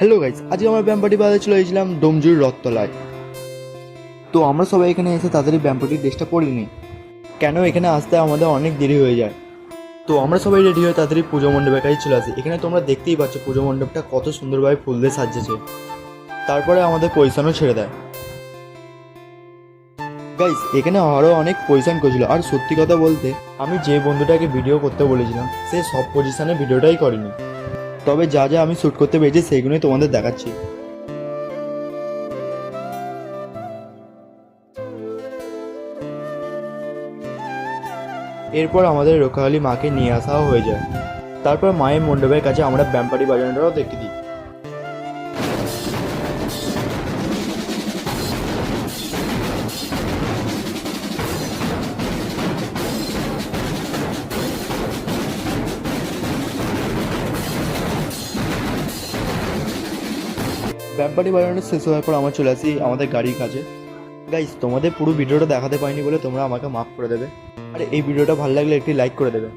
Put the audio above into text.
Hello guys, আজকে আমরা ব্যাম্পাটি বাজারে চলে গেছিলাম ডোমজুর রথতলায়। তো আমরা সবাই এখানে এসে তাড়াতাড়ি ব্যাম্পাটির ড্রেসটা পরিনি, কেন এখানে আসতে আমাদের অনেক দেরি হয়ে যায়। তো আমরা সবাই রেডি হয়ে তাড়াতাড়ি পুজো মণ্ডপের কাছে চলে আসি। এখানে তোমরা দেখতেই পাচ্ছ পুজো মণ্ডপটা কত সুন্দরভাবে ফুল দিয়ে সাজিয়েছে। তারপরে আমাদের পয়সানও ছেড়ে দেয়। গাইস, এখানে আরও অনেক পজিশন করেছিল, আর সত্যি কথা বলতে আমি যে বন্ধুটাকে ভিডিও করতে বলেছিলাম সে সব পজিশনে ভিডিওটাই করেনি। তবে যা যা আমি শ্যুট করতে পেরেছি সেইগুলোই তোমাদের দেখাচ্ছি। এরপর আমাদের রক্ষাকালী মাকে নিয়ে আসাও হয়ে যায়। তারপর মায়ের মণ্ডপের কাছে আমরা ব্যাম্পাটি বাজানোটাও দেখতে দিই। ব্যাম্পাটি বাজানোটা শেষ হওয়ার পর আমরা চলে আসি আমাদের গাড়ির কাছে। গাইস, তোমাদের পুরো ভিডিওটা দেখাতে পারিনি বলে তোমরা আমাকে মাফ করে দেবে, আর এই ভিডিওটা ভালো লাগলে একটি লাইক করে দেবে।